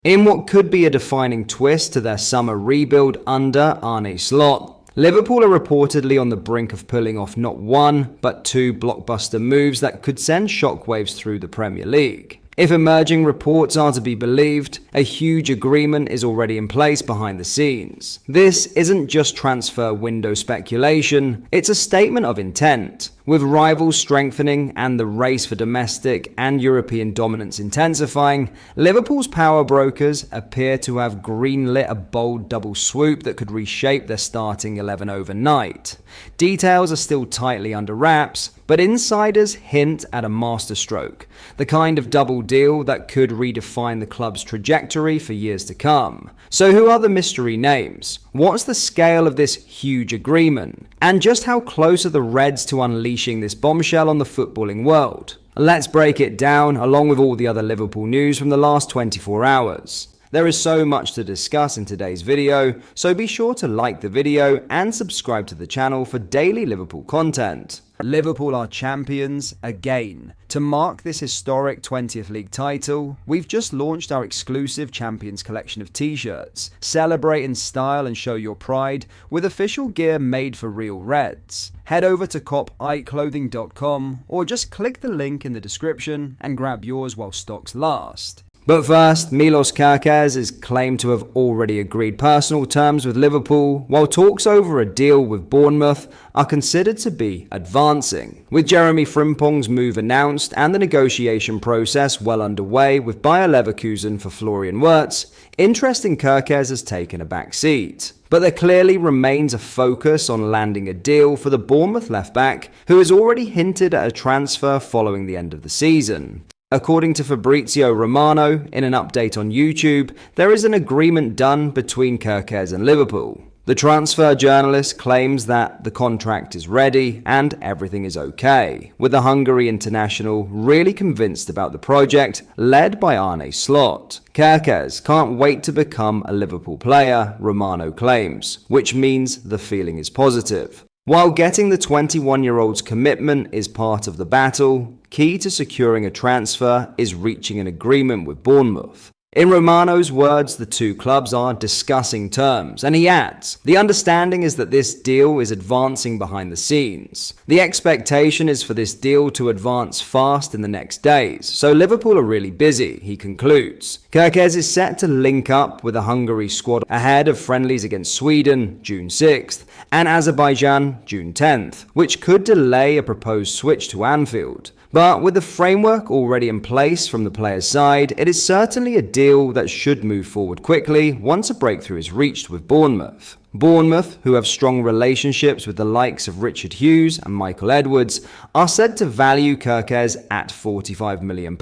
In what could be a defining twist to their summer rebuild under Arne Slot, Liverpool are reportedly on the brink of pulling off not one, but two blockbuster moves that could send shockwaves through the Premier League. If emerging reports are to be believed, a huge agreement is already in place behind the scenes. This isn't just transfer window speculation, it's a statement of intent. With rivals strengthening and the race for domestic and European dominance intensifying, Liverpool's power brokers appear to have greenlit a bold double swoop that could reshape their starting 11 overnight. Details are still tightly under wraps, but insiders hint at a masterstroke, the kind of double deal that could redefine the club's trajectory for years to come. So who are the mystery names? What's the scale of this huge agreement? And just how close are the Reds to unleashing this bombshell on the footballing world? Let's break it down along with all the other Liverpool news from the last 24 hours. There is so much to discuss in today's video, so be sure to like the video and subscribe to the channel for daily Liverpool content. Liverpool are champions again. To mark this historic 20th League title, we've just launched our exclusive Champions collection of t-shirts. Celebrate in style and show your pride with official gear made for real Reds. Head over to copiclothing.com or just click the link in the description and grab yours while stocks last. But first, Milos Kerkez is claimed to have already agreed personal terms with Liverpool, while talks over a deal with Bournemouth are considered to be advancing. With Jeremy Frimpong's move announced and the negotiation process well underway with Bayer Leverkusen for Florian Wirtz, interest in Kerkez has taken a back seat. But there clearly remains a focus on landing a deal for the Bournemouth left-back, who has already hinted at a transfer following the end of the season. According to Fabrizio Romano, in an update on YouTube, there is an agreement done between Kerkez and Liverpool. The transfer journalist claims that the contract is ready and everything is okay, with the Hungary international really convinced about the project led by Arne Slot. Kerkez can't wait to become a Liverpool player, Romano claims, which means the feeling is positive. While getting the 21-year-old's commitment is part of the battle, key to securing a transfer is reaching an agreement with Bournemouth. In Romano's words, the two clubs are discussing terms, and he adds, the understanding is that this deal is advancing behind the scenes. The expectation is for this deal to advance fast in the next days, so Liverpool are really busy, he concludes. Kerkez is set to link up with the Hungary squad ahead of friendlies against Sweden, June 6th, and Azerbaijan, June 10th, which could delay a proposed switch to Anfield. But with the framework already in place from the player's side, it is certainly a deal that should move forward quickly once a breakthrough is reached with Bournemouth. Bournemouth, who have strong relationships with the likes of Richard Hughes and Michael Edwards, are said to value Kerkez at £45 million,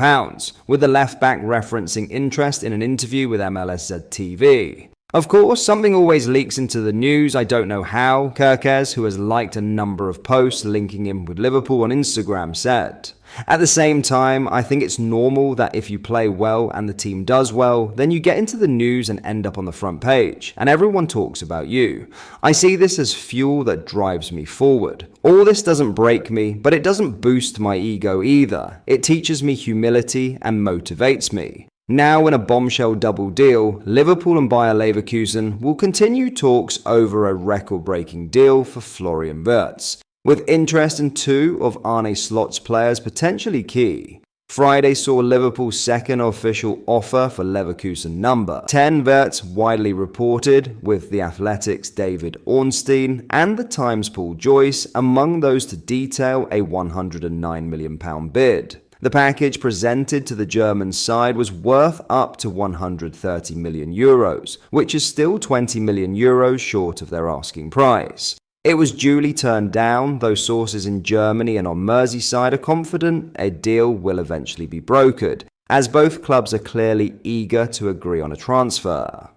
with the left-back referencing interest in an interview with MLSZ TV. Of course, something always leaks into the news, I don't know how, Kerkez, who has liked a number of posts linking him with Liverpool on Instagram, said. At the same time, I think it's normal that if you play well and the team does well, then you get into the news and end up on the front page, and everyone talks about you. I see this as fuel that drives me forward. All this doesn't break me, but it doesn't boost my ego either. It teaches me humility and motivates me. Now in a bombshell double deal, Liverpool and Bayer Leverkusen will continue talks over a record-breaking deal for Florian Wirtz, with interest in two of Arne Slot's players potentially key. Friday saw Liverpool's second official offer for Leverkusen number 10 Wirtz widely reported, with The Athletic's David Ornstein and The Times' Paul Joyce among those to detail a £109 million bid. The package presented to the German side was worth up to €130 million, which is still €20 million short of their asking price. It was duly turned down, though sources in Germany and on Merseyside are confident a deal will eventually be brokered, as both clubs are clearly eager to agree on a transfer.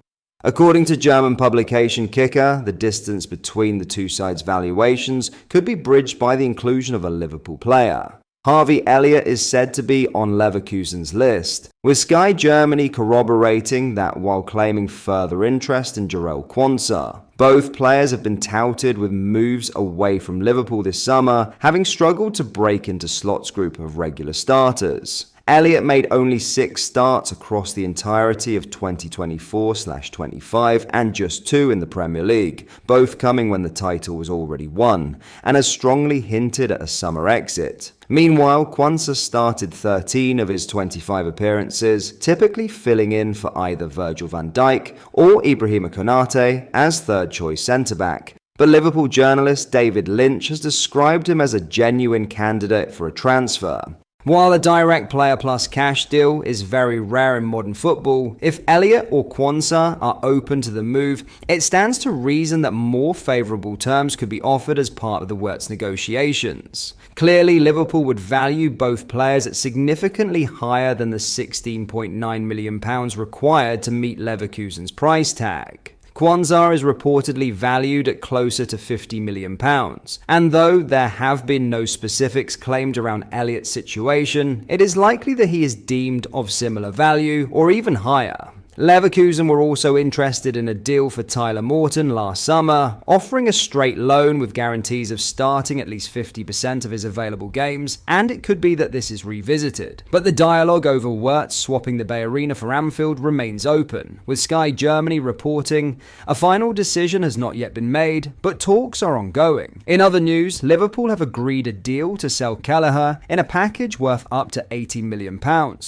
According to German publication Kicker, the distance between the two sides' valuations could be bridged by the inclusion of a Liverpool player. Harvey Elliott is said to be on Leverkusen's list, with Sky Germany corroborating that while claiming further interest in Jarell Quansah. Both players have been touted with moves away from Liverpool this summer, having struggled to break into Slot's group of regular starters. Elliott made only 6 starts across the entirety of 2024/25 and just 2 in the Premier League, both coming when the title was already won, and has strongly hinted at a summer exit. Meanwhile, Quansah started 13 of his 25 appearances, typically filling in for either Virgil van Dijk or Ibrahima Konate as third-choice centre-back. But Liverpool journalist David Lynch has described him as a genuine candidate for a transfer. While a direct player plus cash deal is very rare in modern football, if Elliott or Quansah are open to the move, it stands to reason that more favourable terms could be offered as part of the Wirtz negotiations. Clearly, Liverpool would value both players at significantly higher than the £16.9 million required to meet Leverkusen's price tag. Quansah is reportedly valued at closer to £50 million, and though there have been no specifics claimed around Elliott's situation, it is likely that he is deemed of similar value or even higher. Leverkusen were also interested in a deal for Tyler Morton last summer, offering a straight loan with guarantees of starting at least 50% of his available games, and it could be that this is revisited. But the dialogue over Wirtz swapping the Bay Arena for Anfield remains open, with Sky Germany reporting a final decision has not yet been made, but talks are ongoing. In other news, Liverpool have agreed a deal to sell Kelleher in a package worth up to £80 million,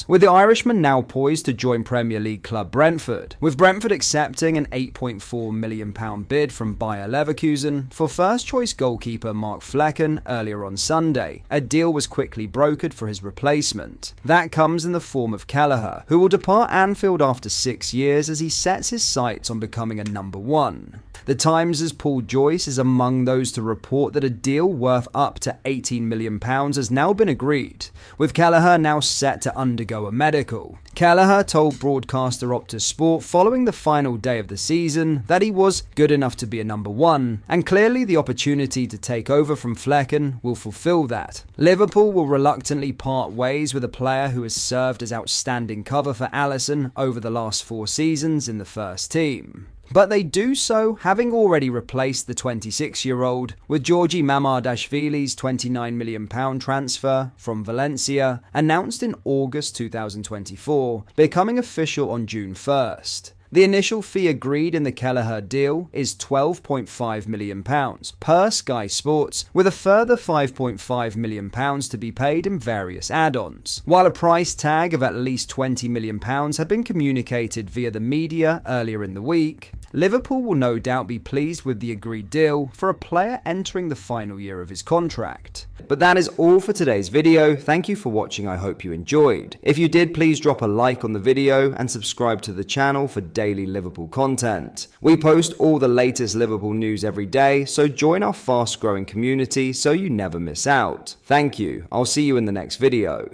with the Irishman now poised to join Premier League club Brentford, with Brentford accepting an £8.4 million bid from Bayer Leverkusen for first-choice goalkeeper Mark Flecken earlier on Sunday. A deal was quickly brokered for his replacement. That comes in the form of Kelleher, who will depart Anfield after 6 years as he sets his sights on becoming a number 1. The Times' Paul Joyce is among those to report that a deal worth up to £18 million has now been agreed, with Kelleher now set to undergo a medical. Kelleher told broadcaster Optus Sport following the final day of the season that he was good enough to be a number 1, and clearly the opportunity to take over from Flecken will fulfill that. Liverpool will reluctantly part ways with a player who has served as outstanding cover for Alisson over the last 4 seasons in the first team. But they do so having already replaced the 26-year-old with Georgi Mamardashvili's £29 million transfer from Valencia, announced in August 2024, becoming official on June 1st. The initial fee agreed in the Kelleher deal is £12.5 million per Sky Sports, with a further £5.5 million to be paid in various add-ons. While a price tag of at least £20 million had been communicated via the media earlier in the week, Liverpool will no doubt be pleased with the agreed deal for a player entering the final year of his contract. But that is all for today's video. Thank you for watching. I hope you enjoyed. If you did, please drop a like on the video and subscribe to the channel for daily Liverpool content. We post all the latest Liverpool news every day, so join our fast-growing community so you never miss out. Thank you. I'll see you in the next video.